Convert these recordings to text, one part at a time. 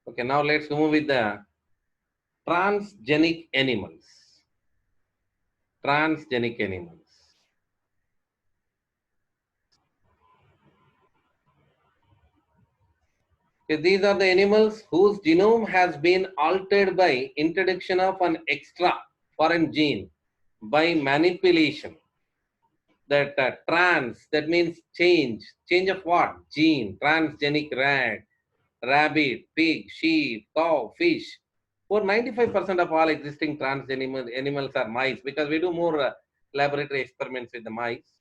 Okay, now let's move with the transgenic animals. Transgenic animals. Okay, these are the animals whose genome has been altered by introduction of an extra foreign gene by manipulation. That that means change of what? Gene. Transgenic rat, rabbit, pig, sheep, cow, fish. For 95% of all existing animals are mice, because we do more laboratory experiments with the mice.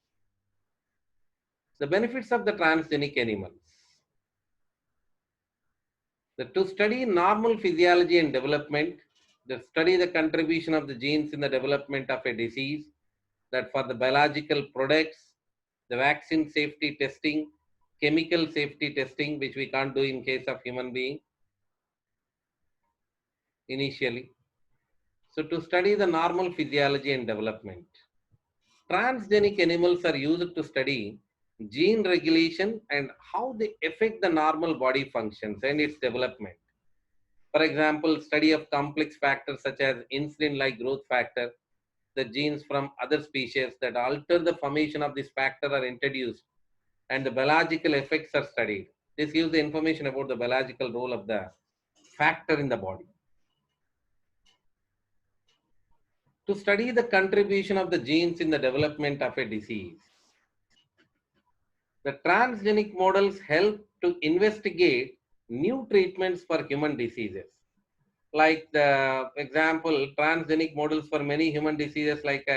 The benefits of the transgenic animals. To study normal physiology and development, to study the contribution of the genes in the development of a disease, that for the biological products, the vaccine safety testing, chemical safety testing, which we can't do in case of human being initially. So to study the normal physiology and development. Transgenic animals are used to study gene regulation and how they affect the normal body functions and its development. For example, study of complex factors such as insulin-like growth factor, the genes from other species that alter the formation of this factor are introduced and the biological effects are studied. This gives the information about the biological role of the factor in the body. To study the contribution of the genes in the development of a disease, the transgenic models help to investigate new treatments for human diseases. Like the example, transgenic models for many human diseases like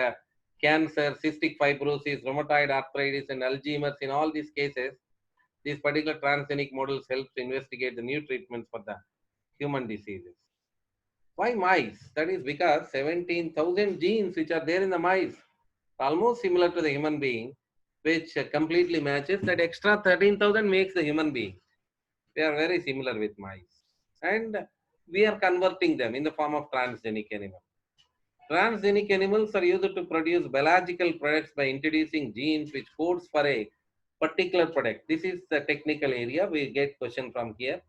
cancer, cystic fibrosis, rheumatoid arthritis, and Alzheimer's. In all these cases, these particular transgenic models help to investigate the new treatments for the human diseases. Why mice? That is because 17,000 genes which are there in the mice, almost similar to the human being, which completely matches. That extra 13,000 makes the human being. They are very similar with mice. And we are converting them in the form of transgenic animals. Transgenic animals are used to produce biological products by introducing genes which codes for a particular product. This is the technical area. We get question from here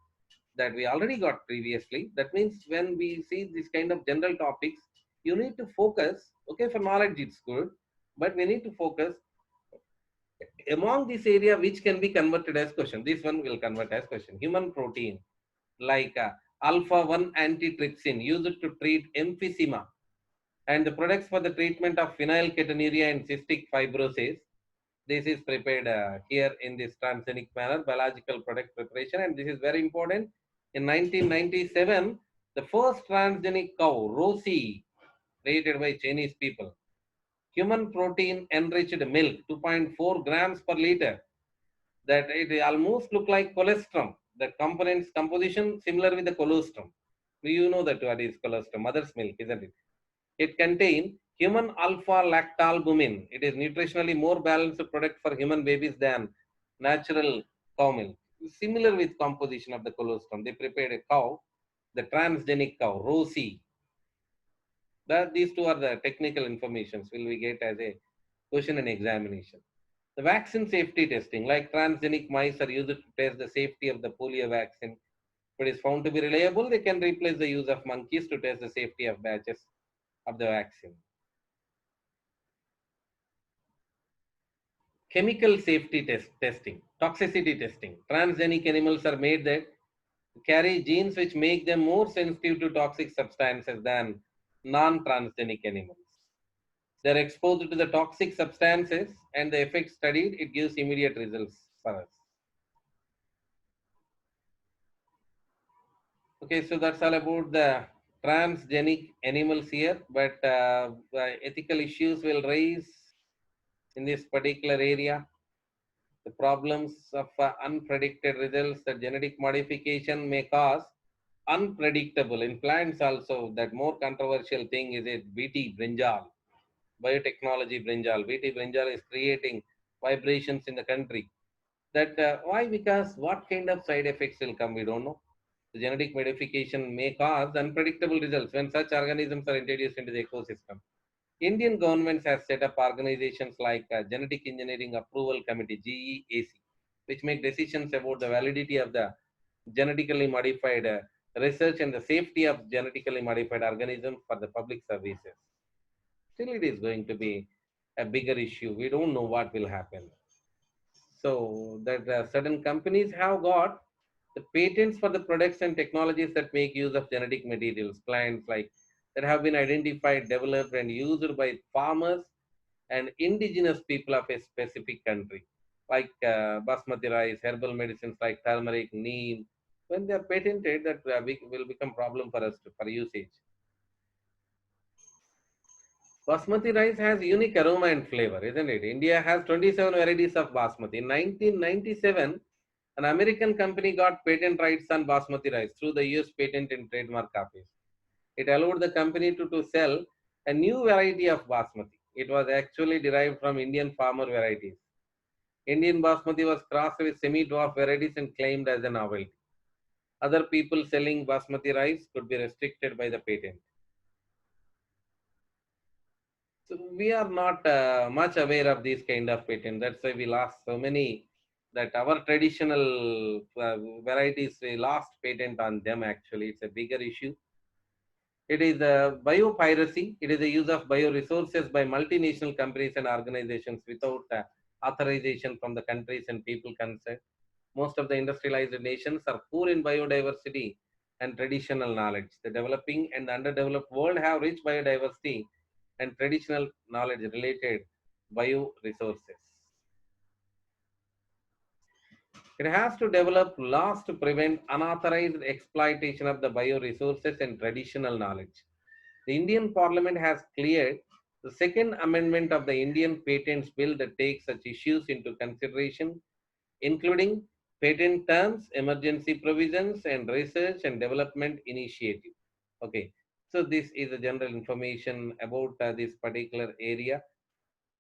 that we already got previously. That means when we see this kind of general topics, you need to focus. Okay, for knowledge it's good, but we need to focus among this area which can be converted as question. This one will convert as question. Human protein like alpha 1 antitrypsin used to treat emphysema and the products for the treatment of phenylketonuria and cystic fibrosis. This is prepared here in this transgenic manner, biological product preparation, and this is very important. In 1997, the first transgenic cow, Rosie, created by Chinese people. Human protein enriched milk, 2.4 grams per liter. That it almost look like colostrum. The components composition similar with the colostrum. You know that what is colostrum, mother's milk, isn't it? It contains human alpha lactalbumin. It is nutritionally more balanced product for human babies than natural cow milk. Similar with composition of the colostrum. They prepared a cow, the transgenic cow, Rosie. That these two are the technical informations will we get as a question and examination. The vaccine safety testing, like transgenic mice are used to test the safety of the polio vaccine. If it is found to be reliable, they can replace the use of monkeys to test the safety of batches of the vaccine. Chemical safety testing, toxicity testing. Transgenic animals are made that carry genes which make them more sensitive to toxic substances than non-transgenic animals. They're exposed to the toxic substances and the effects studied, it gives immediate results for us. Okay, so that's all about the transgenic animals here, but ethical issues will raise in this particular area. The problems of unpredicted results that genetic modification may cause unpredictable in plants also. That more controversial thing is it BT brinjal, biotechnology brinjal. BT brinjal is creating vibrations in the country. That why? Because what kind of side effects will come, we don't know. The genetic modification may cause unpredictable results when such organisms are introduced into the ecosystem. Indian governments have set up organizations like Genetic Engineering Approval Committee (GEAC), which make decisions about the validity of the genetically modified research and the safety of genetically modified organisms for the public services. Still, it is going to be a bigger issue. We don't know what will happen. So that certain companies have got the patents for the products and technologies that make use of genetic materials, plants like that have been identified, developed, and used by farmers and indigenous people of a specific country, like basmati rice, herbal medicines like turmeric, neem. When they are patented, that will become problem for us for usage. Basmati rice has unique aroma and flavor, isn't it? India has 27 varieties of basmati. In 1997, an American company got patent rights on basmati rice through the US Patent and Trademark Office. It allowed the company to sell a new variety of basmati. It was actually derived from Indian farmer varieties. Indian basmati was crossed with semi-dwarf varieties and claimed as a novelty. Other people selling basmati rice could be restricted by the patent. So we are not much aware of these kind of patent. That's why we lost so many. That our traditional varieties, we lost patent on them. Actually, it's a bigger issue. It is biopiracy. It is the use of bioresources by multinational companies and organizations without authorization from the countries and people concerned. Most of the industrialized nations are poor in biodiversity and traditional knowledge. The developing and underdeveloped world have rich biodiversity and traditional knowledge related bioresources. It has to develop laws to prevent unauthorized exploitation of the bioresources and traditional knowledge. The Indian Parliament has cleared the second amendment of the Indian Patents Bill that takes such issues into consideration, including patent terms, emergency provisions, and research and development initiative. Okay, so this is the general information about this particular area.